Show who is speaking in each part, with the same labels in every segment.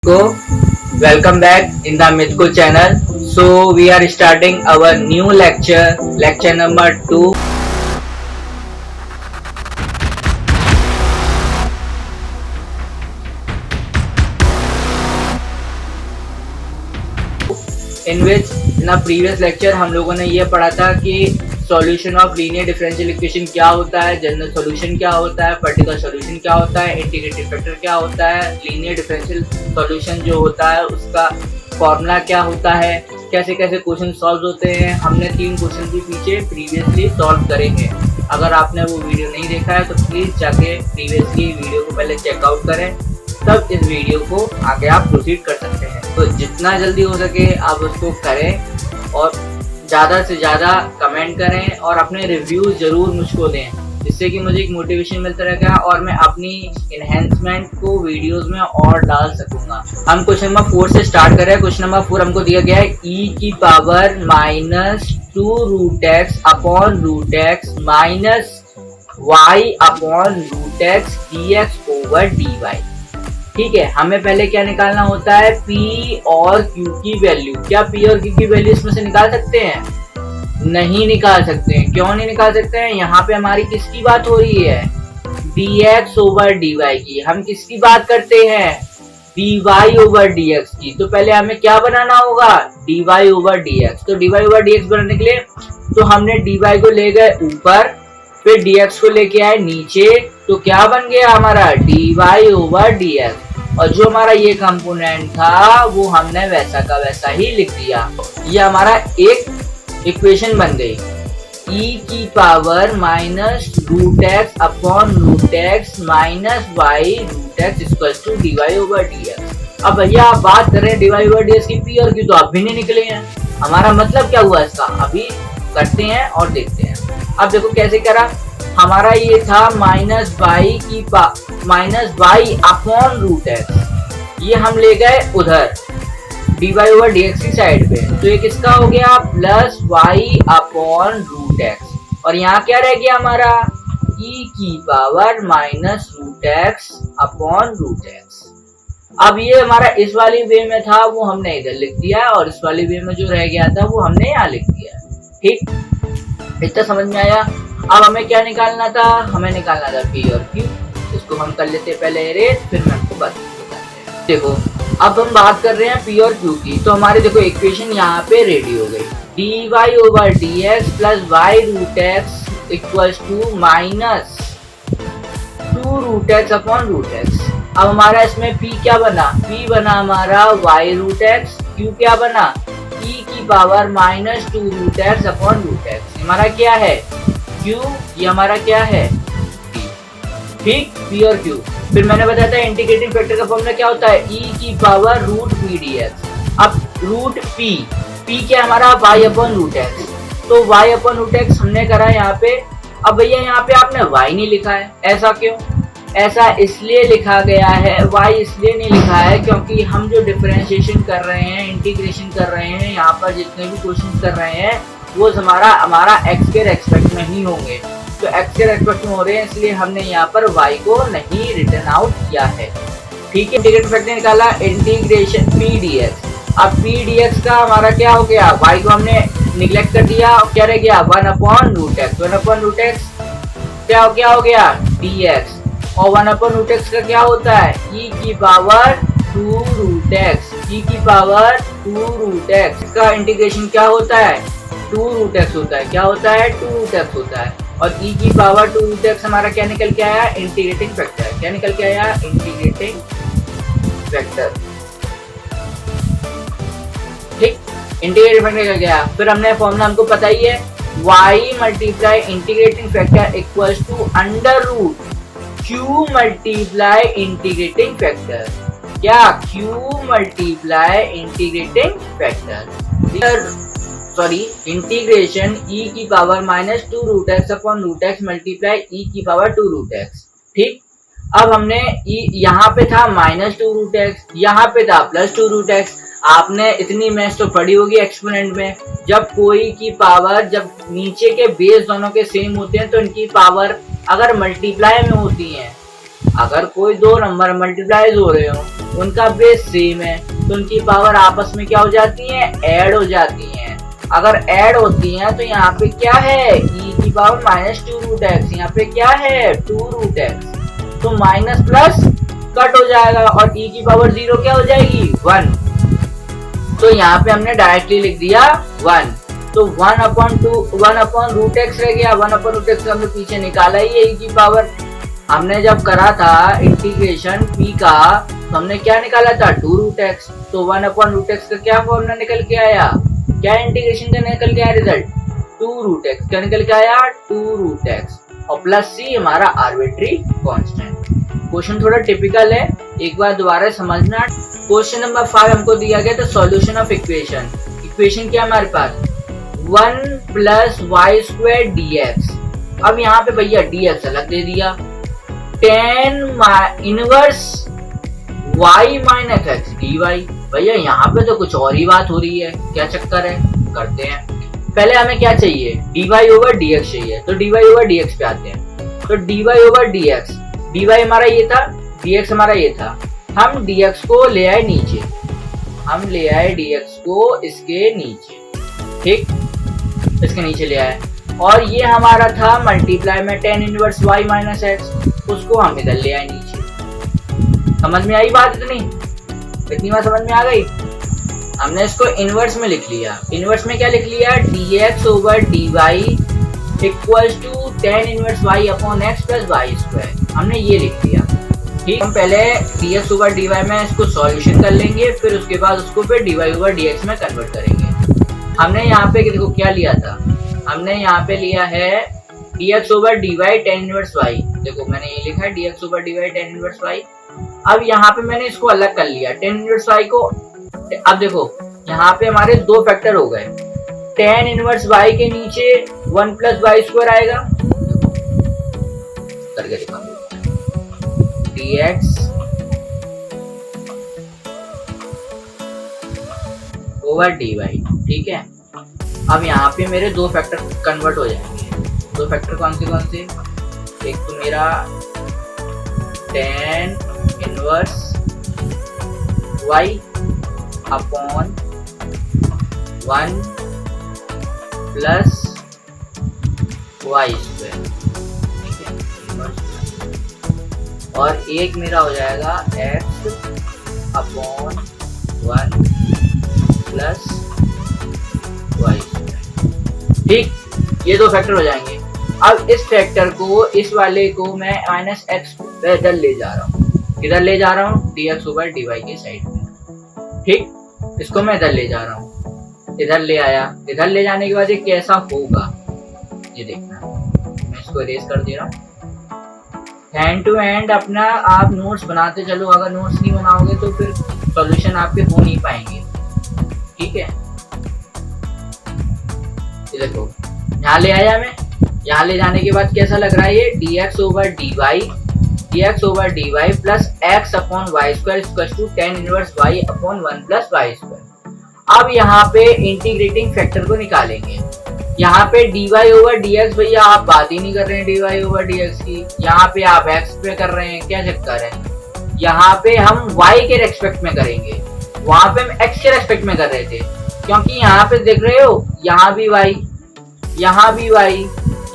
Speaker 1: Go. Welcome back in the Mythco channel. So we are starting our new lecture number 2. In which in a previous lecture हम लोगों ने ये पढ़ा था कि solution of linear differential equation क्या होता है, जनरल सॉल्यूशन क्या होता है, पर्टिकुलर सॉल्यूशन क्या होता है, इंटीग्रेटेड फैक्टर क्या होता है, लीनियर डिफरेंशियल सॉल्यूशन जो होता है उसका फॉर्मूला क्या होता है, कैसे कैसे क्वेश्चन सॉल्व होते हैं। हमने 3 क्वेश्चन भी पीछे प्रीवियसली सॉल्व करे हैं। अगर आपने वो वीडियो नहीं देखा है तो प्लीज़ जाके प्रीवियसली वीडियो को पहले चेकआउट करें, तब इस वीडियो को आगे आप प्रोसीड कर सकते हैं। तो जितना जल्दी हो सके आप उसको करें और ज़्यादा से ज़्यादा कमेंट करें और अपने रिव्यूज़ ज़रूर मुझको दें, जिससे कि मुझे एक मोटिवेशन मिलता रहेगा और मैं अपनी इन्हेंसमेंट को वीडियोस में और डाल सकूंगा। हम क्वेश्चन नंबर 4 से स्टार्ट कर रहे हैं। क्वेश्चन नंबर 4 हमको दिया गया है e की power -2 root x upon root x minus y upon root x dx over dy। ठीक है, हमें पहले क्या निकालना होता है, P और Q की वैल्यू। क्या P और Q की वैल्यू इसमें से निकाल सकते हैं? नहीं निकाल सकते हैं। क्यों नहीं निकाल सकते हैं? यहाँ पे हमारी किसकी बात हो रही है? dx ओवर dy की। हम किसकी बात करते हैं? dy ओवर dx की। तो पहले हमें क्या बनाना होगा? dy over dx। तो dy ओवर dx बनाने के लिए तो हमने dy को ले गए ऊपर, फिर dx को लेके आए नीचे, तो क्या बन गया हमारा? dy over dx। और जो हमारा ये कंपोनेंट था वो हमने वैसा का वैसा ही लिख दिया। ये हमारा एक इक्वेशन बन गई, e की power -root x upon root x minus y root x equal to dy over dx। अब भैया आप बात कर रहे हैं dy ओवर dx की, p और q तो अभी नहीं निकले हैं। हमारा मतलब क्या हुआ इसका, अभी करते हैं और देखते हैं। अब देखो कैसे करा। हमारा ये था -y अपॉन रूट एक्स, ये हम ले गए उधर dy ओवर dx की साइड पे, तो ये किसका हो गया? Plus y upon root x. और यहाँ क्या रह गया हमारा? e की power -root x upon root x. अब ये हमारा इस वाली वे में था, वो हमने इधर लिख दिया, और इस वाली वे में जो रह गया था वो हमने यहाँ लिख दिया। ठीक, इतना समझ में आया। अब हमें क्या निकालना था? हमें निकालना था P और Q। इसको हम कर लेते पहले अरेंज, फिर मैं आपको बताते हैं। देखो अब हम बात कर रहे हैं P और Q की, तो हमारे देखो इक्वेशन यहाँ पे रेडी हो गई। dy over dx plus y root x equals to minus 2 root x upon root x. अब हमारा इसमें P क्या बना? P बना हमारा y रूट एक्स, Q क्या बना? e की power -2 root x upon root x. हमारा क्या है? Q, ये हमारा क्या है? P। ठीक, P और Q। फिर मैंने बताया था इंटीग्रेटिंग फैक्टर का फॉर्मूला क्या होता है? e की पावर रूट p dx। अब रूट p क्या हमारा? y upon root x. तो y अपॉन रूट एक्स हमने करा यहाँ पे। अब भैया यहाँ पे आपने y नहीं लिखा है, ऐसा क्यों? ऐसा इसलिए लिखा गया है, y इसलिए नहीं लिखा है क्योंकि हम जो डिफरेंशिएशन कर रहे हैं, इंटीग्रेशन कर रहे हैं, यहाँ पर जितने भी क्वेश्चन कर रहे हैं वो हमारा x के रेस्पेक्ट में ही होंगे। तो x के रेस्पेक्ट में हो रहे हैं, इसलिए हमने यहाँ पर y को नहीं रिटर्न आउट किया है। ठीक है, इंटीग्रेटेड फैक्टर निकाला, इंटीग्रेशन p dx। अब p dx का हमारा क्या हो गया? y को हमने निगलेक्ट कर दिया, क्या रह गया? 1 upon root x. 1 upon root x क्या हो गया? dx। और 1 अपॉन रूट एक्स का क्या होता है? e की पावर 2 रूट एक्स। e की पावर 2 रूट एक्स का इंटीग्रेशन क्या होता है? 2 रूट एक्स होता है। क्या होता है? 2 रूट एक्स होता है। और e की पावर 2 रूट एक्स हमारा क्या निकल के आया? Integrating factor. क्या निकल के आया? Integrating factor. ठीक, इंटीग्रेटिंग फैक्टर निकल गया। फिर हमने फॉर्मूला हमको पता ही है, y multiply integrating factor equals to under root q multiply integrating factor. क्या? q multiply integrating factor, sorry integration e की power -2 root x upon root x multiply e की पावर 2 रूट एक्स। ठीक, अब हमने यहाँ पे था -2 रूट एक्स, यहाँ पे था +2 रूट एक्स। आपने इतनी मैथ्स तो पढ़ी होगी एक्सपोनेंट में, जब कोई की पावर, जब नीचे के बेस दोनों के सेम होते हैं तो इनकी पावर अगर मल्टीप्लाई में होती हैं, अगर कोई दो नंबर मल्टीप्लाइज हो रहे हो, उनका बेस सेम है, तो उनकी पावर आपस में क्या हो जाती है, ऐड हो जाती है। अगर ऐड होती हैं तो यहाँ पे क्या है, e की पावर माइनस 2 रूट एक्स, यहाँ पे क्या है 2 रूट एक्स, तो माइनस प्लस कट हो जाएगा और e की पावर 0 क्या हो जाएगी 1। तो यहाँ पे हमने डायरेक्टली लिख दिया 1, तो 1 अपॉन रूट एक्स रह गया। 1 अपॉन रूट एक्स हमने पीछे निकाला ही है, e की पावर हमने जब करा था इंटीग्रेशन p का, तो हमने क्या निकाला था 2 रूट एक्स, तो 1 अपॉन रूट एक्स का क्या फॉर्मूला निकल के आया, क्या इंटीग्रेशन का निकल के आया रिजल्ट 2 रूट एक्स, क्या निकल के आया 2 रूट एक्स और प्लस c हमारा आर्बिट्री कांस्टेंट। क्वेश्चन थोड़ा टिपिकल है, एक बार दोबारा समझना। क्वेश्चन नंबर 5 हमको दिया गया तो सॉल्यूशन ऑफ इक्वेशन। इक्वेशन क्या हमारे पास 1 plus y square d x. अब यहाँ पे भैया डी एक्स अलग दे दिया, 10 inverse y minus x d y. भैया यहाँ पे तो कुछ और ही बात हो रही है, क्या चक्कर है, करते हैं। पहले हमें क्या चाहिए, dy ओवर dx चाहिए, तो dy ओवर dx पे आते हैं। तो dy ओवर dx, dy हमारा ये था, dx हमारा ये था, हम dx को ले आए नीचे, हम ले आए dx को इसके नीचे, ठीक, इसके नीचे ले आए, और ये हमारा था मल्टीप्लाई में 10 इनवर्स y माइनस एक्स, उसको हम इधर ले आए नीचे। समझ में आई बात इतनी बात समझ में आ गई। हमने इसको इनवर्स में लिख लिया, इनवर्स में क्या लिख लिया, dx over dy equals to 10 inverse y upon x plus y square, हमने ये लिख लिया, ठीक। हम पहले dx ओवर dy में इसको सॉल्यूशन कर लेंगे, फिर उसके बाद उसको फिर dy ओवर dx में कन्वर्ट करेंगे। हमने यहाँ पे देखो क्या लिया था, हमने यहाँ पे लिया है dx over dy 10 inverse y, देखो मैंने ये लिखा है dx over dy 10 inverse y। अब यहाँ पे मैंने इसको अलग कर लिया 10 इनवर्स y को। अब देखो यहाँ पे हमारे दो फैक्टर हो गए, 10 इनवर्स y के नीचे 1 प्लस वाई स्क्वायर आएगा, करके दिखाऊंगा dx ओवर dy, ठीक है। अब यहाँ पे मेरे दो फैक्टर कन्वर्ट हो जाएंगे, दो फैक्टर कौन से, एक तो मेरा 10 inverse y upon 1 plus y square, ठीक है, और एक मेरा हो जाएगा x upon 1 plus y square, ठीक। ये दो फैक्टर हो जाएंगे। अब इस फैक्टर को, इस वाले को मैं माइनस एक्स इधर ले जा रहा हूँ, इधर ले जा रहा हूँ dx ओवर dy के साइड में, ठीक। इसको मैं इधर ले जा रहा हूँ, इधर ले आया, इधर ले जाने के बाद ये कैसा होगा ये देखना। मैं इसको इरेज कर दे रहा हूँ। हैंड टू हैंड अपना आप नोट्स बनाते चलो, अगर नोट्स नहीं बनाओगे तो फिर सॉल्यूशन आपके हो नहीं पाएंगे, ठीक है। ये देखो यहाँ ले आया मैं, यहाँ ले जाने के बाद कैसा लग रहा है ये dx over dy plus x upon y square equals to 10 inverse y upon 1 plus y square. अब यहाँ पे इंटीग्रेटिंग फैक्टर को निकालेंगे। यहाँ पे dy ओवर dx, भैया आप बात ही नहीं कर रहे हैं dy ओवर dx की, यहाँ पे आप x पे कर रहे हैं, क्या चक्कर है। यहाँ पे हम y के रेस्पेक्ट में करेंगे, वहां पे हम x के रेस्पेक्ट में कर रहे थे, क्योंकि यहाँ पे देख रहे हो यहाँ भी y, यहाँ भी y,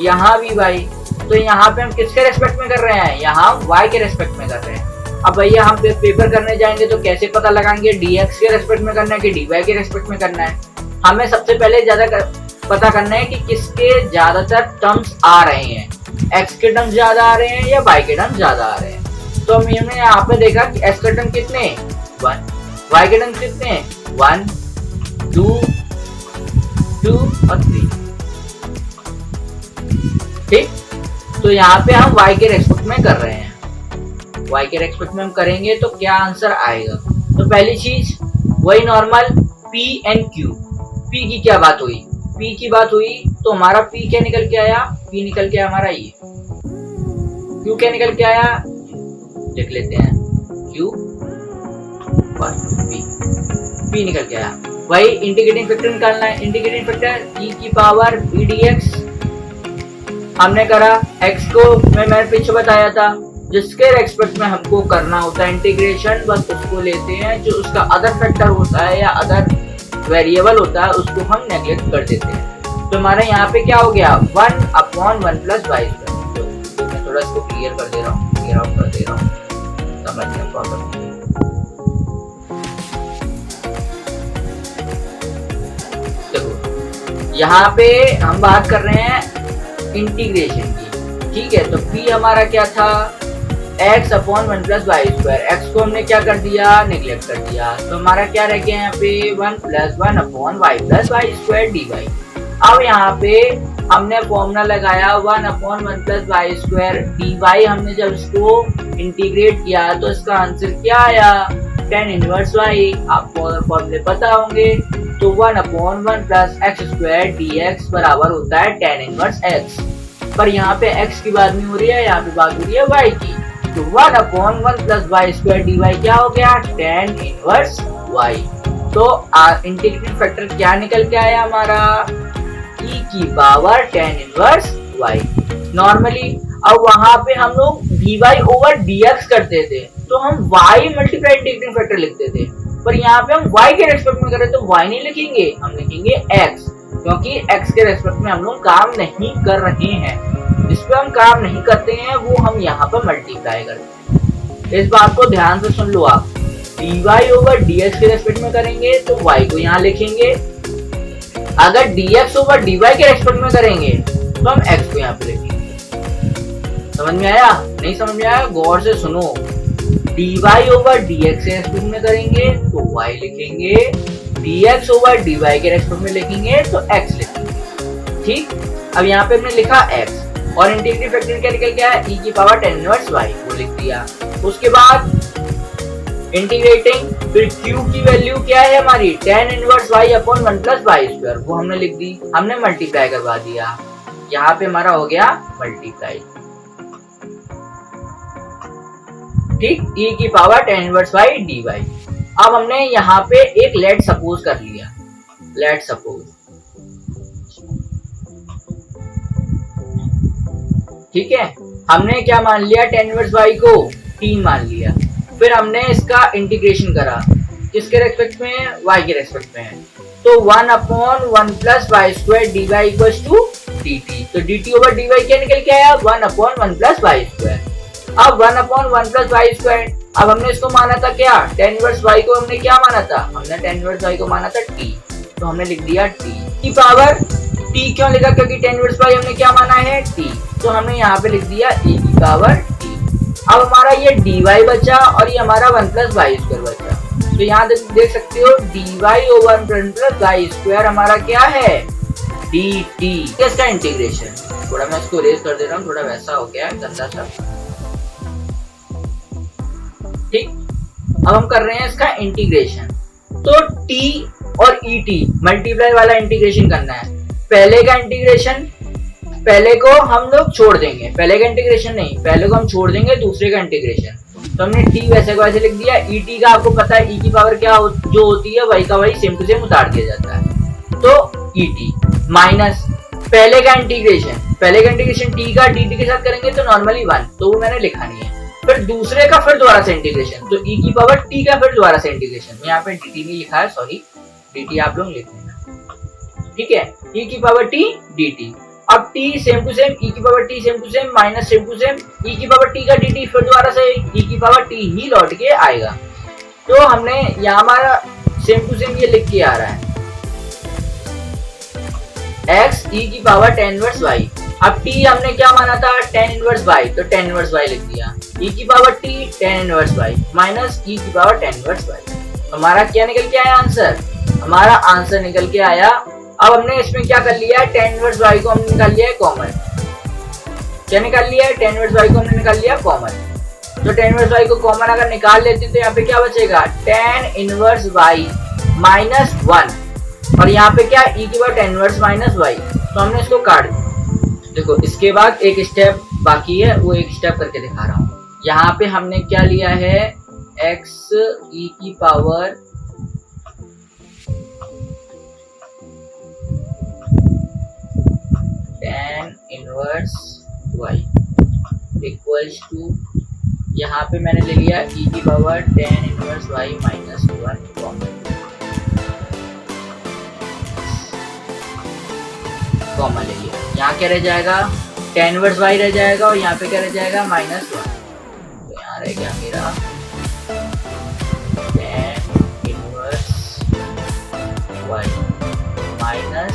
Speaker 1: यहाँ भी y, तो यहाँ पे हम किसके रेस्पेक्ट में कर रहे हैं, यहाँ y के रेस्पेक्ट में कर रहे हैं। अब भैया हम पेपर करने जाएंगे तो कैसे पता लगाएंगे dx के रेस्पेक्ट में करना है कि dy के रेस्पेक्ट में करना है। हमें सबसे पहले पता करना है कि किसके ज्यादातर टर्म्स आ रहे हैं, x के टर्म्स ज्यादा आ रहे हैं या y के टर्म्स ज्यादा आ रहे हैं। तो हमने यहाँ पे देखा कि x के टर्म कितने 1, y के टर्म्स कितने 1 2 और 3, ठीक। तो यहाँ पे हम y के रेस्पेक्ट में कर रहे हैं, y के रेस्पेक्ट में हम करेंगे तो क्या आंसर आएगा। तो पहली चीज वही normal p and q, p की क्या बात हुई, p की बात हुई तो हमारा p क्या निकल के आया, p निकल के हमारा ये, q क्या निकल के आया, लिख लेते हैं q और p निकल के आया। वही इंटीग्रेटिंग फैक्टर निकालना है, इंटीग्रेटिंग फैक्टर e की पावर v dx हमने करा, x को मैंने पीछे बताया था जिसके रेस्पेक्ट में हमको करना होता है इंटीग्रेशन, बस उसको लेते हैं। जो उसका अदर फैक्टर होता है या अदर वेरिएबल होता है उसको हम नेग्लेक्ट कर देते हैं। तो हमारा यहाँ पे क्या हो गया 1/1 प्लस वाई स्क्वायर। तो मैं थोड़ा इसको क्लियर कर दे रहा हूँ, क्लियर आउट कर दे रहा हूँ, समझने प्रॉब्लम। देखो यहाँ पे हम बात कर रहे हैं इंटीग्रेशन की, ठीक है। तो p हमारा क्या था x/1 plus y square. x को हमने क्या कर दिया, नेग्लेक्ट कर दिया। तो हमारा क्या रह गया यहाँ पे 1+1/y plus y square dy। अब यहाँ पे हमने फॉर्मूला लगाया 1/1 प्लस वाई स्क्वायर dy। हमने जब इसको इंटीग्रेट किया तो इसका आंसर क्या आया, tan इनवर्स y। आपको फॉर्मूले पता होंगे। तो 1/1 प्लस एक्स स्क्वायर dx बराबर होता है tan इनवर्स x। पर यहाँ पे x की बात नहीं हो रही है, यहाँ पे बात हो रही है y की। तो 1/1 प्लस वाई स्क्वायर dy क्या हो गया, tan इनवर्स y। तो इंटीग्रेटिंग फैक्टर क्या निकल के आया हमारा, e की power tan inverse y। Normally अब वहां पे हम लोग dy ओवर dx करते थे तो हम y मल्टीप्लाई इंटीग्रेटिंग फैक्टर लिखते थे। पर यहाँ पे हम y के रेस्पेक्ट में करें तो y नहीं लिखेंगे, हम लिखेंगे x, क्योंकि x के रेस्पेक्ट में हम लोग काम नहीं कर रहे हैं। जिस पे हम काम नहीं करते हैं वो हम यहाँ पर मल्टीप्लाई करते हैं। इस बात को ध्यान से सुन लो आप। dy ओवर dx के रेस्पेक्ट में करेंगे तो y को यहाँ लिखेंगे। अगर dx ओवर dy के रेस्पेक्ट में करेंगे तो हम x को यहाँ पे लिखेंगे। समझ में आया, नहीं समझ में आया, गौर से सुनो। dy ओवर dx के रेस्पेक्ट में करेंगे तो y लिखेंगे, dx ओवर dy के रेस्पेक्ट में लिखेंगे तो x लिखेंगे। ठीक, अब यहाँ पे हमने लिखा x और इंटीग्रेटिंग फैक्टर क्या निकल गया, e की पावर tan इनवर्स y, वो लिख दिया। उसके बाद इंटीग्रेटिंग, फिर q की वैल्यू क्या है हमारी tan inverse y upon 1 plus y square, वो हमने लिख दी। हमने मल्टीप्लाई करवा दिया, यहाँ पे हमारा हो गया मल्टीप्लाई। ठीक, e की power tan inverse y dy। अब हमने यहाँ पे एक लेट सपोज कर लिया, लेट सपोज, ठीक है। हमने क्या मान लिया, tan इनवर्स y को t मान लिया। फिर हमने इसका इंटीग्रेशन करा, किसके रेस्पेक्ट में, y के रेस्पेक्ट में। तो 1/1 plus y square dy equals to dt। तो dt ओवर dy क्या निकल के आया, 1/1 प्लस वाई स्क्वायर। अब 1/1 प्लस वाई स्क्वायर, अब हमने इसको माना था क्या, tan इनवर्स y को हमने क्या माना था, हमने tan इनवर्स y को माना था t। तो हमने लिख दिया t की पावर t। क्यों लिखा, क्योंकि tan इनवर्स y हमने क्या माना है, t। तो हमने यहाँ पे लिख दिया e की पावर t। अब हमारा ये dy बचा और ये हमारा 1 प्लस वाई स्क्वायर बचा। तो यहाँ देख सकते हो dy over 1 plus y square हमारा क्या है, dt। इसका इंटीग्रेशन, थोड़ा मैं इसको रेज कर दे रहा हूँ, थोड़ा वैसा हो गया गंदा सा। ठीक, अब हम कर रहे हैं इसका इंटीग्रेशन। तो t और et मल्टीप्लाई वाला इंटीग्रेशन करना है। पहले का इंटीग्रेशन, पहले को हम लोग छोड़ देंगे, पहले का इंटीग्रेशन नहीं, पहले को हम छोड़ देंगे, दूसरे का इंटीग्रेशन। तो हमने t वैसे को वैसे लिख दिया। et का आपको पता है e की पावर क्या जो होती है, y का वही सेम टू सेम उतार दिया जाता है। तो et माइनस पहले का इंटीग्रेशन, पहले का इंटीग्रेशन t का dt के साथ करेंगे तो नॉर्मली 1, तो वो मैंने लिखा नहीं है। फिर दूसरे का फिर दोबारा से इंटीग्रेशन, तो e की पावर t का फिर दोबारा से इंटीग्रेशन। यहाँ पे dt नहीं लिखा है, सॉरी, dt आप लोग लिख लेना, ठीक है। e की पावर t dt। अब t same to same, e की power t same to same, minus same to same, e की पावर t का dt फिर दोबारा से e की पावर t ही लौट के आएगा। तो हमने यहाँ हमारा सेम टू सेम ये लिख के आ रहा है x e की पावर tan इनवर्स y। अब t हमने क्या माना था, tan इनवर्स y, तो tan इनवर्स y लिख दिया। e की power t tan inverse y minus e की पावर tan इनवर्स y। हमारा क्या निकल के आया आंसर, हमारा आंसर निकल के आया। अब हमने इसमें क्या कर लिया, tan इनवर्स y को हमने निकाल लिया है कॉमन। क्या निकाल लिया है, tan इनवर्स y को हमने निकाल लिया कॉमन। तो tan इनवर्स y को कॉमन अगर निकाल लेते तो यहाँ पे क्या बचेगा, tan इनवर्स y माइनस 1, और यहाँ पे क्या e की power tan inverse minus y। तो हमने इसको काट दिया। देखो इसके बाद एक स्टेप बाकी है, वो एक स्टेप करके दिखा रहा हूँ। यहाँ पे हमने क्या लिया है, x e की power tan inverse y equals to यहाँ पे मैंने ले लिया e की power tan inverse y minus 1 common ले लिया। यहाँ क्या रह जाएगा, tan इनवर्स y रह जाएगा और यहाँ पे क्या रह जाएगा -1। तो यहाँ रह गया मेरा tan इनवर्स y माइनस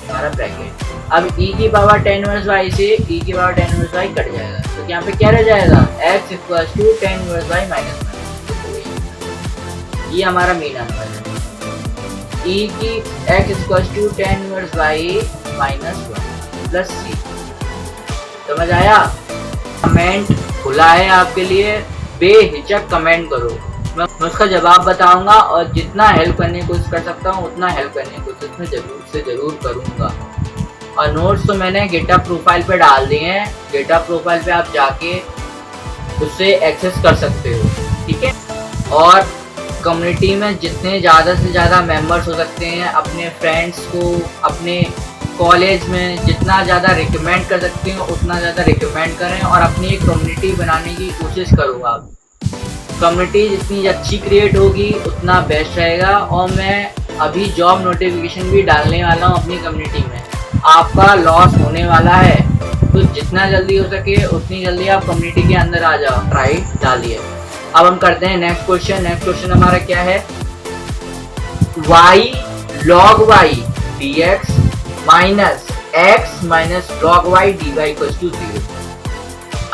Speaker 1: हमारा ब्रैकेट। अब e की पावर tan इनवर्स y से e की power tan inverse y cut जाएगा, तो यहाँ पे क्या रह जाएगा x equals to tan inverse y minus 1। ये हमारा मेन आंसर है, e की x equals to tan inverse y minus 1 plus c। समझ आया? कमेंट खुला है आपके लिए, बेहिचक कमेंट करो, मैं उसका जवाब बताऊंगा और जितना हेल्प करने की कोशिश कर सकता हूँ उतना हेल्प करने की कोशिश में जरूर से जरूर करूंगा। और नोट्स तो मैंने गिटहब प्रोफाइल पे डाल दिए हैं, गिटहब प्रोफाइल पे आप जाके उससे एक्सेस कर सकते हो, ठीक है। और कम्युनिटी में जितने ज़्यादा से ज़्यादा मेंबर्स हो सकते हैं, अपने फ्रेंड्स को अपने कॉलेज में जितना ज़्यादा रिकमेंड कर सकते हो उतना ज़्यादा रिकमेंड करें और अपनी एक कम्युनिटी बनाने की कोशिश करो। आप कम्युनिटी जितनी अच्छी क्रिएट होगी उतना बेस्ट रहेगा। और मैं अभी जॉब नोटिफिकेशन भी डालने वाला हूँ अपनी कम्युनिटी में, आपका लॉस होने वाला है, तो जितना जल्दी हो सके उतनी जल्दी आप कम्युनिटी के अंदर आ जाओ, राइट डालिए। अब हम करते हैं नेक्स्ट क्वेश्चन। नेक्स्ट क्वेश्चन हमारा क्या है, y log y dx minus x minus log y dy equals to 0।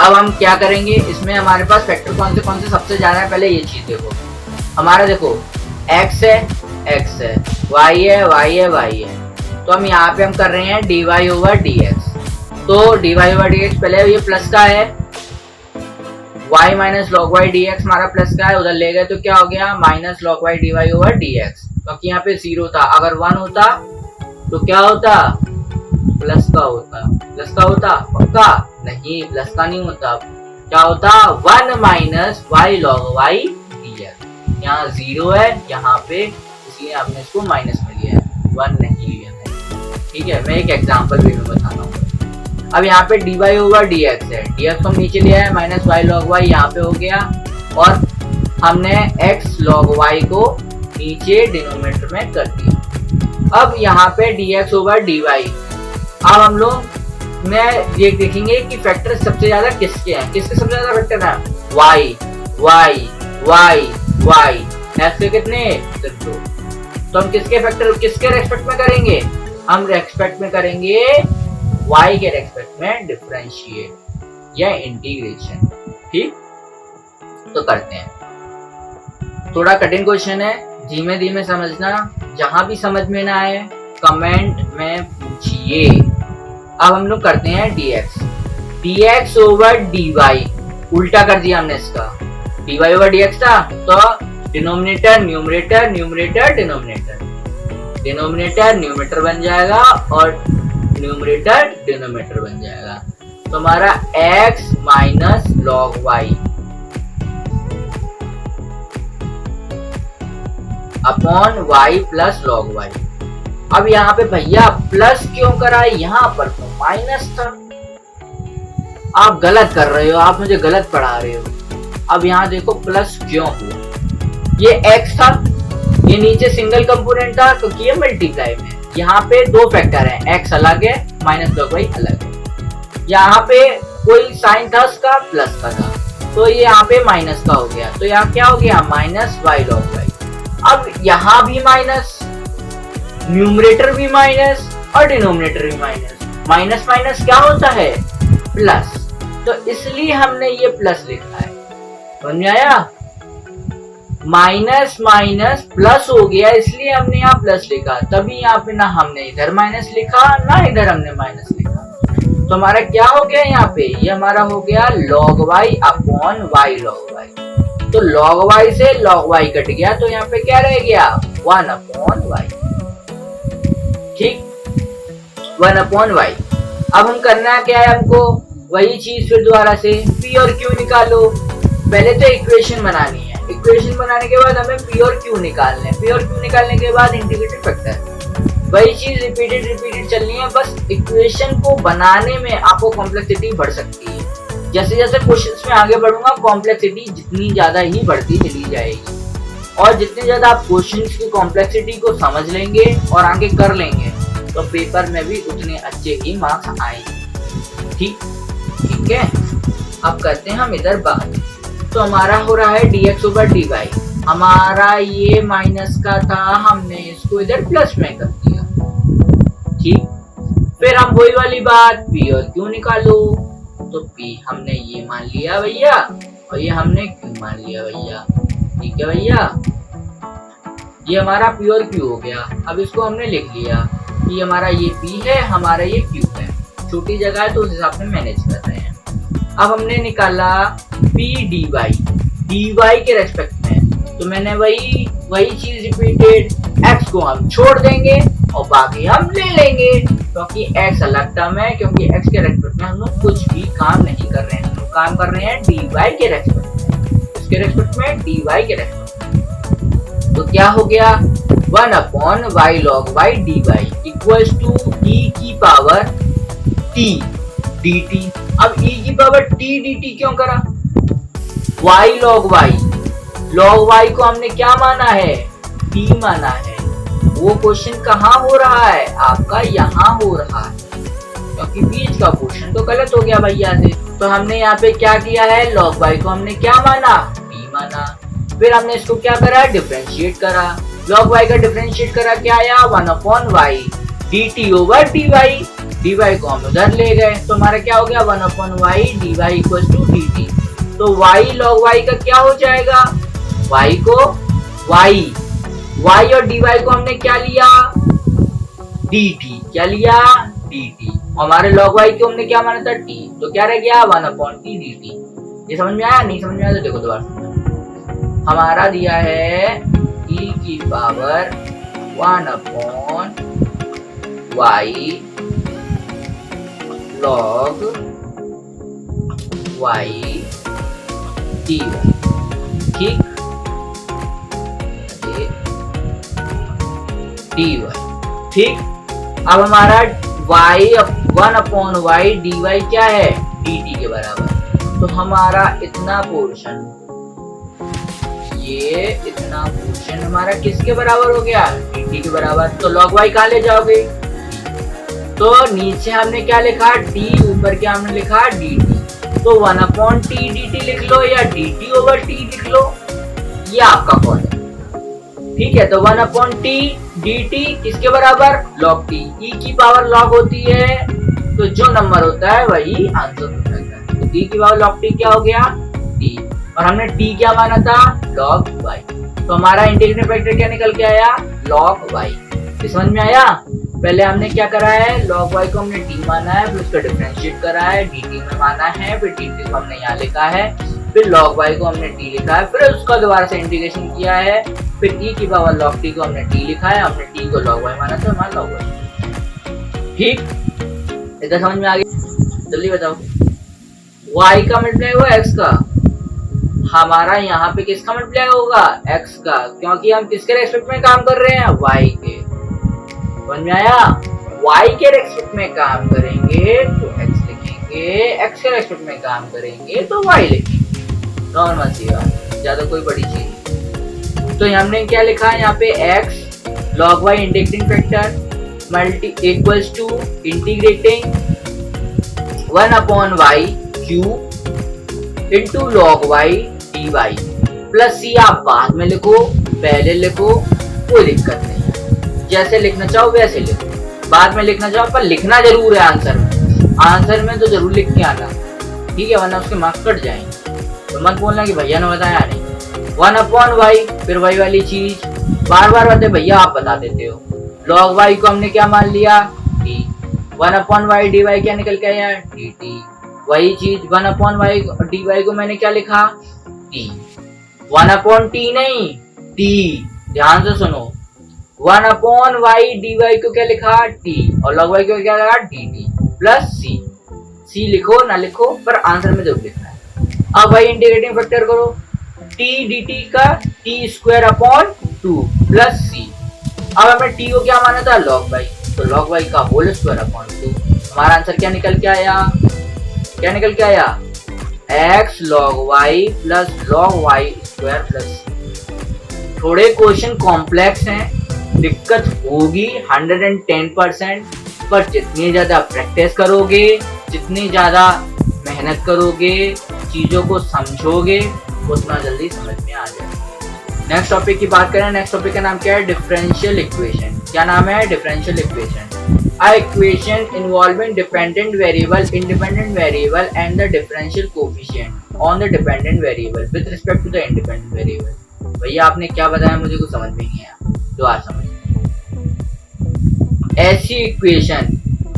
Speaker 1: अब हम क्या करेंगे, इसमें हमारे पास फैक्टर कौन से सबसे ज्यादा है, पहले ये चीज देखो। हमारा देखो x है y है y है y है, तो हम यहाँ पे हम कर रहे हैं dy ओवर dx। तो dy ओवर dx पहले ये प्लस का है, y minus log y dx हमारा प्लस का है, उधर ले गए तो क्या हो गया minus log y dy over dx, क्योंकि यहाँ पे 0 था। अगर 1 होता तो क्या होता, प्लस का होता पक्का नहीं, प्लस का नहीं होता, क्या होता 1 minus y log y dx। यहाँ 0 है यहाँ पे, इसलिए आपने इसको माइनस में लिया है, 1 नहीं लिया है, ठीक है। मैं एक एग्जांपल भी मैं बताना हूँ। अब यहाँ पे dy ओवर dx है, dx को हम नीचे लिया है, माइनस y log y यहाँ पे हो गया, और हमने x log y को नीचे डिनोमिनेटर में कर दिया। अब यहाँ पे dx ओवर dy, अब हम लोग में ये देखेंगे कि फैक्टर सबसे ज्यादा किसके हैं, किसके सबसे ज्यादा फैक्टर है, y x के कितने, तो हम किसके रेस्पेक्ट में करेंगे, हम रेस्पेक्ट में करेंगे y के रेस्पेक्ट में डिफरेंशिएट या इंटीग्रेशन, ठीक। तो करते हैं, थोड़ा कठिन क्वेश्चन है, धीमे धीमे समझना, जहां भी समझ में ना आए कमेंट में पूछिए। अब हम लोग करते हैं dx ओवर dy, उल्टा कर दिया हमने इसका, dy ओवर dx था तो डिनोमिनेटर न्यूमरेटर न्यूमरेटर बन जाएगा और न्यूमरेटर डिनोमिनेटर बन जाएगा। तो हमारा x minus log y upon y plus log y। अब यहाँ पे भैया प्लस क्यों करा है, यहाँ पर तो माइनस था, आप गलत कर रहे हो, आप मुझे गलत पढ़ा रहे हो। अब यहाँ देखो प्लस क्यों हुआ, ये x था, ये नीचे सिंगल कंपोनेंट था क्योंकि ये मल्टीप्लाई में, यहाँ पे दो फैक्टर हैं, x अलग है माइनस log y अलग है। यहाँ पे कोई साइन था उसका प्लस का था, तो ये यहाँ पे माइनस का हो गया, तो यहाँ क्या हो गया माइनस y log y। अब यहाँ भी माइनस, न्यूमरेटर भी माइनस और डिनोमिनेटर भी माइनस माइनस क्या होता है प्लस, तो इसलिए हमने ये प्लस लिखा है, समझ में आया, माइनस माइनस प्लस हो गया इसलिए हमने यहाँ प्लस लिखा, तभी यहाँ पे ना हमने इधर माइनस लिखा ना इधर हमने माइनस लिखा। तो हमारा क्या हो गया यहाँ पे, ये हमारा हो गया log y upon y log y। तो log y से log y कट गया, तो यहाँ पे क्या रह गया 1 अपॉन y, ठीक, 1 अपॉन y। अब हम करना क्या है, हमको वही चीज फिर दोबारा से p और q निकालो। पहले तो इक्वेशन बनानी है, इक्वेशन बनाने के बाद हमें p और q निकालने हैं, p और q निकालने के बाद इंटीग्रेटेड फैक्टर, वही चीज रिपीटेड चलनी है। बस इक्वेशन को बनाने में आपको कॉम्प्लेक्सिटी बढ़ सकती है, जैसे जैसे क्वेश्चंस में आगे बढ़ूंगा कॉम्प्लेक्सिटी जितनी ज्यादा ही बढ़ती चली जाएगी, और जितने ज्यादा आप क्वेश्चंस की कॉम्प्लेक्सिटी को समझ लेंगे और आगे कर लेंगे तो पेपर में भी उतने अच्छे ही मार्क्स आएंगे। ठीक है, अब करते हैं हम इधर बात। तो हमारा हो रहा है dx ओवर dy, हमारा ये माइनस का था, हमने इसको इधर प्लस में कर दिया। ठीक, फिर हम वही वाली बात p और q निकालो। तो p हमने ये मान लिया भैया और ये हमने q मान लिया भैया। ठीक है भैया, ये हमारा p और q हो गया। अब इसको हमने लिख लिया कि हमारा ये p है, हमारा ये q है। छोटी जगह है तो उस हिसाब से मैनेज कर रहे हैं। अब हमने निकाला p dy, dy के रेस्पेक्ट में, तो मैंने वही चीज रिपीटेड, x को हम छोड़ देंगे और बाकी हम ले लेंगे, क्योंकि x अलग टर्म है, क्योंकि x के रेस्पेक्ट में हम लोग कुछ भी काम नहीं कर रहे हैं, हम लोग काम कर रहे हैं dy के रेस्पेक्ट में, इसके रेस्पेक्ट में dy के रेस्पेक्ट में। तो क्या हो गया, 1/y log y dy equals to e की पावर t dt। अब e की पावर t dt क्यों करा, y log y को हमने क्या माना है, t माना है। वो क्वेश्चन कहाँ हो रहा है, आपका यहाँ हो रहा है, क्योंकि बीच का क्वेश्चन तो गलत हो गया भैया से। तो हमने यहाँ पे क्या किया है, log y को हमने क्या माना, t माना। फिर हमने इसको क्या करा, डिफरेंशिएट करा। log y का डिफरेंशिएट करा, क्या आया, 1/y dt ओवर dy को हम उधर ले गए, तो हमारा क्या हो गया, 1/y dy equal to dt। तो y log y का क्या हो जाएगा, y और dy को हमने क्या लिया, dt, क्या लिया, dt। हमारे log y को हमने क्या माना था, t, तो क्या रह गया, 1/t dt। ये समझ में आया, नहीं समझ में आया तो देखो दोबारा। हमारा दिया है e की power 1/y log y dy। ठीक, dy। ठीक, अब हमारा y 1/y dy क्या है, dt के बराबर। तो हमारा इतना पोर्शन, ये इतना पोर्शन हमारा किसके बराबर हो गया, dt के बराबर। तो log y कहाँ ले जाओगे, तो नीचे हमने क्या लिखा t, ऊपर क्या हमने लिखा dt। तो 1/t dt लिख लो या dt ओवर t लिख लो, ये आपका कॉल है। ठीक है, तो 1/t dt किसके बराबर, log t। e की पावर log होती है, तो जो नंबर होता है वही आंसर होता है। तो e की पावर log t क्या हो गया, t, और हमने t क्या माना था, log y। तो हमारा इंटीग्रेटिंग फैक्टर क्या निकल के आया, log y। समझ में आया। पहले हमने क्या करा है, log y को हमने t माना है, फिर उसका डिफरेंशिएट करा है, dt में माना है, फिर dt को हमने यहाँ लिखा है, फिर log y को हमने t लिखा है, फिर उसका दोबारा से इंटीग्रेशन किया है, फिर e की पावर log t को हमने t लिखा है, हमने t को log y माना तो हमारा log y। ठीक, इधर समझ में आ गया, जल्दी बताओ। y का मल्टीप्लाई हुआ x का, हमारा यहाँ पे किसका मल्टीप्लाई होगा, x का, क्योंकि हम किसके रेस्पेक्ट में काम कर रहे हैं, y के। समझ में आया, y के रेस्पेक्ट में काम करेंगे तो x लिखेंगे, x के रेस्पेक्ट में काम करेंगे तो y लिखेंगे। नॉर्मल सी बात, ज्यादा कोई बड़ी चीज नहीं। तो हमने क्या लिखा है यहाँ पे, x log y integrating factor multi equals to integrating 1/y cube into log y dy plus c। आप बाद में लिखो, पहले लिखो, कोई दिक्कत नहीं, जैसे लिखना चाहो वैसे लिखो, बाद में लिखना चाहो पर लिखना जरूर है आंसर में, आंसर में तो जरूर लिख के आना। ठीक है, वरना उसके मार्क्स कट जाएंगे। तो मत बोलना कि भैया ने बताया नहीं। 1/y, फिर वही वाली चीज बार बार बताते भैया, आप बता देते हो। log y को हमने क्या मान लिया, t। 1/y dy क्या निकल के आया, dt। वही चीज 1/y dy को मैंने क्या लिखा, t। 1/t नहीं, t, ध्यान से सुनो। 1/y dy को क्या लिखा, t, और log y को क्या लिखा, dt प्लस c। c लिखो ना लिखो पर आंसर में जरूर लिखना है। अब वही इंटीग्रेटिंग फैक्टर करो, t dt का t²/2 प्लस c। अब हमें t को क्या माना था, log y, तो log y का होल स्क्वायर अपॉन 2। हमारा आंसर क्या निकल के आया, क्या निकल के आया, x log y plus log y square plus c। थोड़े क्वेश्चन कॉम्प्लेक्स हैं, दिक्कत होगी 110%, पर जितनी ज्यादा प्रैक्टिस करोगे, जितनी ज्यादा मेहनत करोगे, चीजों को समझोगे, उतना जल्दी समझ में आ जाएगा। नेक्स्ट टॉपिक की बात करें, नेक्स्ट टॉपिक का नाम क्या है? Differential equation. क्या नाम है? Differential equation. A equation involving dependent variable, independent variable and the differential coefficient on the dependent variable with respect to the independent variable। भैया आपने क्या बताया मुझे कुछ समझ में नहीं आया, दोबारा समझ। ऐसी इक्वेशन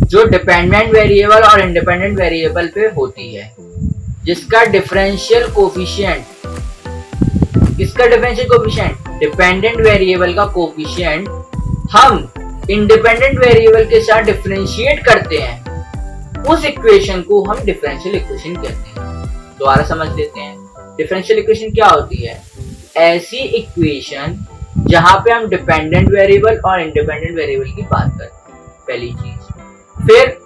Speaker 1: जो डिपेंडेंट वेरिएबल और इंडिपेंडेंट वेरिएबल पे होती है, जिसका डिफरेंशियल कोफिशिएंट, किसका डिफरेंशियल कोफिशिएंट? डिपेंडेंट वेरिएबल का कोफिशिएंट हम इंडिपेंडेंट वेरिएबल के साथ डिफरेंशिएट करते हैं, उस इक्वेशन को हम डिफरेंशियल इक्वेशन कहते हैं। दोबारा समझ लेते हैं, डिफरेंशियल इक्वेशन क्या होती है? ऐसी इक्वेशन जहां पे हम डिपेंडेंट वेरिएबल और इंडिपेंडेंट वेरिएबल की बात करते हैं, पहली चीज। फिर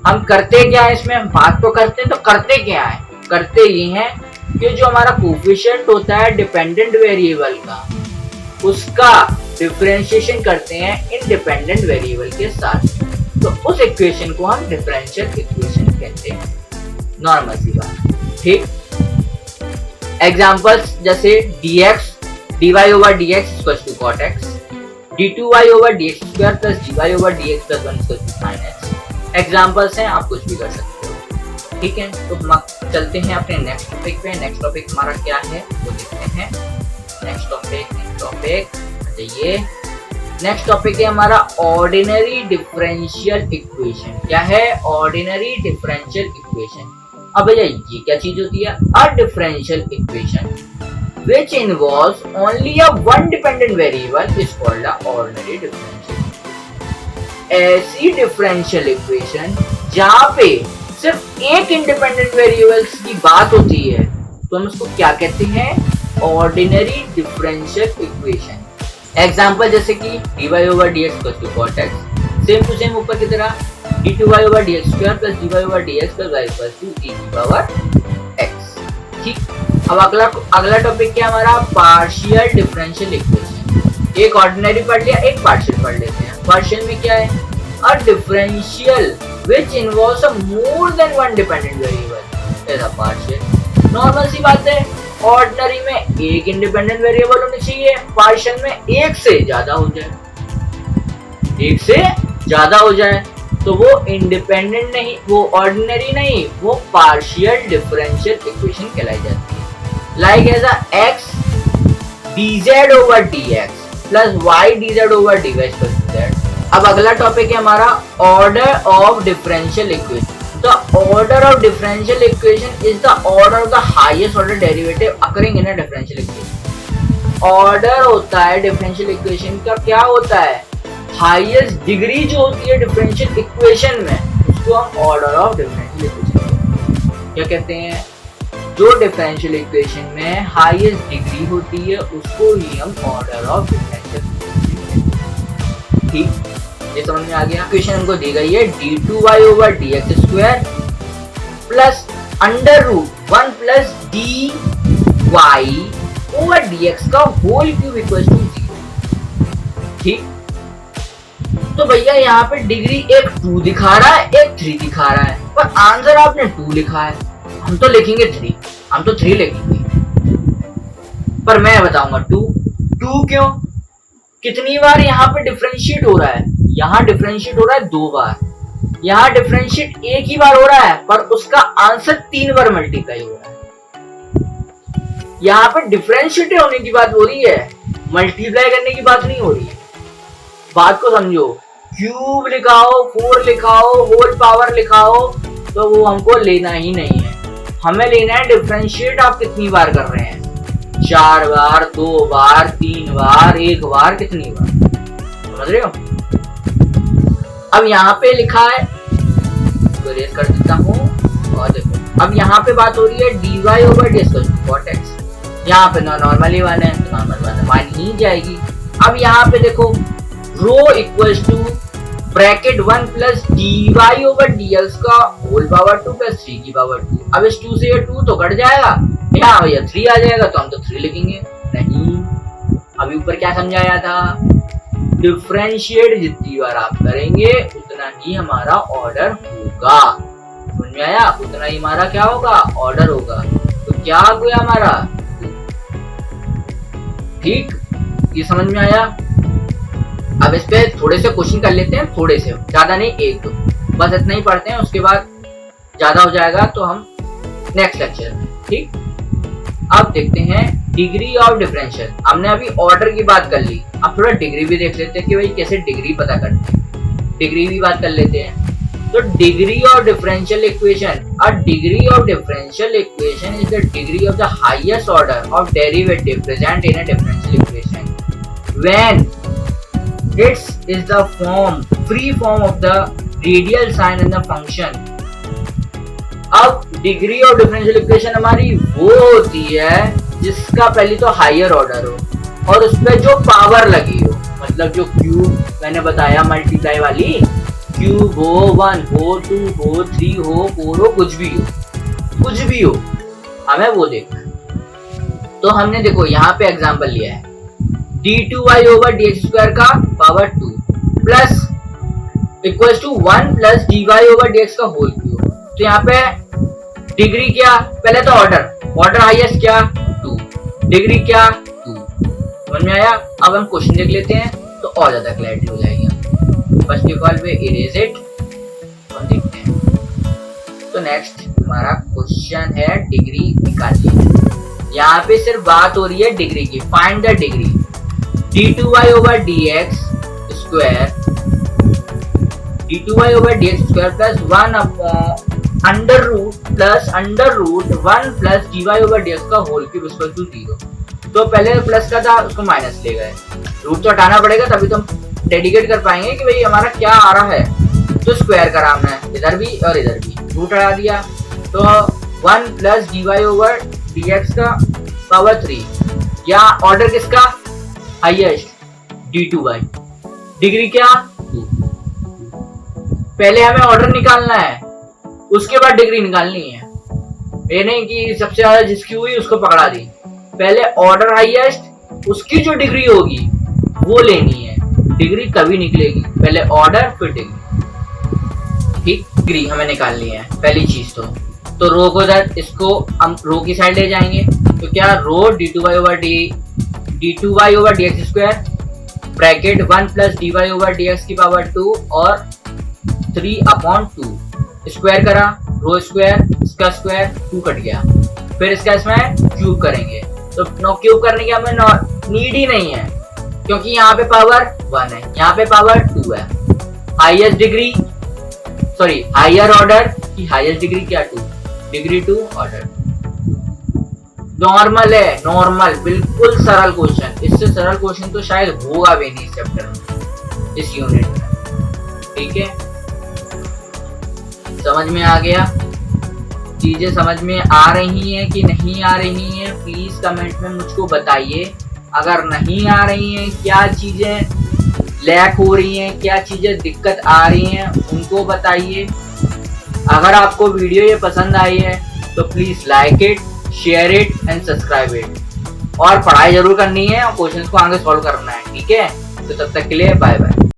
Speaker 1: हम करते क्या है इसमें? हम बात तो करते हैं, तो करते क्या है? करते ये हैं कि जो हमारा कोफिशिएंट होता है डिपेंडेंट वेरिएबल का, उसका डिफरेंशिएशन करते हैं इंडिपेंडेंट वेरिएबल के साथ, तो उस इक्वेशन को हम डिफरेंशियल इक्वेशन कहते हैं। नॉर्मल सी बात, ठीक। एग्जांपल्स जैसे dx dy over dx equals to cot x, d2y over dx square plus dy over dx plus 1 equals to sin x। Examples हैं, आप कुछ भी कर सकते हो, ठीक है। तो हम चलते हैं अपने नेक्स्ट टॉपिक पे। नेक्स्ट टॉपिक हमारा क्या है वो देखते हैं। नेक्स्ट टॉपिक ये नेक्स्ट टॉपिक है हमारा ऑर्डिनरी डिफरेंशियल इक्वेशन। क्या है? Ordinary differential equation. अब भैया ये क्या चीज होती है? A differential equation which involves only a one dependent variable is called a ordinary differential। ऐसी डिफरेंशियल इक्वेशन जहां पे सिर्फ एक इंडिपेंडेंट वेरिएबल्स की बात होती है, तो हम उसको क्या कहते हैं? Ordinary differential equation. एग्जांपल जैसे कि dy over dx equals to cot x, same to same ऊपर की तरह d2y over dx square plus dy over dx plus y equals to e की पावर x। ठीक, अब अगला टॉपिक क्या हमारा? Partial differential equation. एक ऑर्डिनरी पढ़ लिया, एक पार्शियल पढ़ लेते हैं। पार्शियल में क्या है? A differential which involves a more than one dependent variable is a partial। Normal सी बात है, ऑर्डिनरी में एक इंडिपेंडेंट वेरिएबल होनी चाहिए, पार्शियल में एक से ज्यादा हो जाए, एक से ज्यादा हो जाए तो वो इंडिपेंडेंट नहीं, वो ऑर्डिनरी नहीं, वो पार्शियल डिफरेंशियल इक्वेशन कहलाई जाती है। Like as x dz over dx plus y dz over dy plus z। अब अगला टॉपिक है हमारा order of differential equation. The order of differential equation is the order of the highest order derivative occurring in a differential equation। Order होता है differential equation का, क्या होता है? हाईएस्ट डिग्री जो होती है डिफरेंशियल इक्वेशन में, उसको हम ऑर्डर ऑफ डिफरेंशियल इक्वेशन क्या कहते हैं? जो डिफरेंशियल इक्वेशन में हाईएस्ट डिग्री होती है उसको ही हम ऑर्डर ऑफ डिफरेंशियल इक्वेशन कहते हैं। ठीक, ये समझ में आ गया। इक्वेशन हमको दी गई है d2y over dx square plus under root 1 plus dy over dx का होल क्यूब इक्वल टू 0। ठीक, तो भैया यहाँ पे डिग्री एक 2 दिखा रहा है, एक 3 दिखा रहा है, पर आंसर आपने 2 लिखा है। हम तो लिखेंगे 3, हम तो 3 लिखेंगे, पर मैं बताऊंगा 2 क्यों? कितनी बार यहाँ पे डिफरेंशिएट हो रहा है? यहाँ डिफरेंशिएट हो रहा है 2 बार, यहाँ डिफरेंशिएट एक ही बार हो रहा है, पर उसका आंसर 3 बार मल्टीप्लाई हो रहा है। यहाँ पे डिफरेंशिएट होने की बात हो रही है, मल्टीप्लाई करने की बात नहीं हो रही है। बात को समझो, क्यूब लिखाओ, 4 लिखाओ, होल पावर लिखाओ, तो वो हमको लेना ही नहीं है। हमें लेना है डिफरेंशिएट आप कितनी बार कर रहे हैं? 4 बार, 2 बार, 3 बार, 1 बार, कितनी बार? समझ रहे हो? अब यहाँ पे लिखा है, तो रेज कर देता हूँ, और देखो अब यहाँ पे बात हो रही है dy over dx cot x। यहाँ पे नॉर्मली वन है, तो नॉर्मल वन मान ही जाएगी। अब यहाँ पे देखो rho equals to bracket 1 plus d y over d x का होल पावर 2 प्लस 3 की पावर 2। अब इस 2 से ये 2 तो कट जाएगा, यहाँ भैया 3 आ जाएगा तो हम तो 3 लिखेंगे। नहीं, अभी ऊपर क्या समझाया था, डिफरेंशिएट जितनी बार आप करेंगे उतना ही हमारा ऑर्डर होगा। समझ में आया? उतना ही हमारा क्या होगा, ऑर्डर होगा। तो क्या हो गया हमारा, ठीक, ये समझ में आया। अब इस पे थोड़े से क्वेश्चन कर लेते हैं, थोड़े से, ज्यादा नहीं, एक दो बस, इतना ही पढ़ते हैं, उसके बाद ज्यादा हो जाएगा तो हम नेक्स्ट लेक्चर में, ठीक। अब देखते हैं डिग्री ऑफ डिफरेंशियल। हमने अभी ऑर्डर की बात कर ली, अब थोड़ा डिग्री भी देख लेते हैं कि भाई कैसे डिग्री पता करते हैं, डिग्री भी बात कर लेते हैं। तो degree of differential equation, a degree of differential equation is the degree of the highest order of derivative present in a differential equation when This is the free form of the radial sign in the function। अब degree of differential equation हमारी वो होती है जिसका पहले तो higher order हो और उसमें जो पावर लगी हो, मतलब जो क्यूब मैंने बताया मल्टीप्लाई वाली, क्यूब हो, 1 हो, 2 हो, 3 हो, 4 हो, कुछ भी हो, हमें वो देखना। तो हमने देखो यहाँ पे एग्जांपल लिया है d2y ओवर dx स्क्वायर का power 2 plus equals to 1 plus dy over dx का होल क्यूब। तो यहाँ पे डिग्री क्या, पहले तो ऑर्डर हाईएस्ट क्या 2, डिग्री क्या 2। समझ में आया? अब हम क्वेश्चन देख लेते हैं तो और ज्यादा क्लैरिटी हो जाएगी। First of all way erase it और देखते हैं। तो नेक्स्ट हमारा क्वेश्चन है डिग्री निकालिए। यहाँ पे सिर्फ बात हो रही है डिग्री की, find the degree d2y over dx square plus 1 upon under root 1 plus dy over dx का होल क्यूब इक्वल टू 0। तो पहले प्लस का था उसको माइनस ले गए, रूट तो हटाना पड़ेगा तभी तो हम डेडिकेट कर पाएंगे कि भाई हमारा क्या आ रहा है। तो स्क्वायर का नाम है, इधर भी और इधर भी, रूट हटा दिया तो 1 प्लस dy ओवर dx का पावर 3, या ऑर्डर किसका हाईएस्ट d2y, डिग्री क्या 2। पहले हमें ऑर्डर निकालना है उसके बाद डिग्री निकालनी है, ये नहीं कि सबसे ज्यादा जिसकी हुई उसको पकड़ा दी। पहले ऑर्डर हाईएस्ट, उसकी जो डिग्री होगी वो लेनी है, डिग्री कभी निकलेगी, पहले ऑर्डर फिर डिग्री, ठीक। डिग्री हमें निकालनी है पहली चीज। तो रो को इधर, इसको हम रो की साइड ले जाएंगे तो क्या, रो d2y over dx square bracket 1 plus dy over dx की पावर 2 और 3/2 स्क्वायर करा, रो स्क्वायर, इसका स्क्वायर 2 कट गया, फिर इसका इसमें क्यूब करेंगे। तो नो क्यूब करने की हमें नीड ही नहीं है क्योंकि यहाँ पे पावर 1 है, यहाँ पे पावर 2 है। Highest degree, sorry higher order की हाईएस्ट डिग्री क्या 2, डिग्री 2 ऑर्डर। नॉर्मल है, नॉर्मल, बिल्कुल सरल क्वेश्चन, इससे सरल क्वेश्चन तो शायद होगा भी नहीं इस चैप्टर में, इस यूनिट में, ठीक है। समझ में आ गया? चीजें समझ में आ रही हैं कि नहीं आ रही हैं, प्लीज कमेंट में मुझको बताइए। अगर नहीं आ रही हैं, क्या चीजें लैक हो रही हैं, क्या चीजें दिक्कत आ रही हैं, उनको बताइए। अगर आपको वीडियो ये पसंद आई है तो please like it, share it and subscribe it. और पढ़ाई जरूर करनी है और क्वेश्चंस को आगे सॉल्व करना है, ठीक है। तो तब तक के लिए बाय बाय।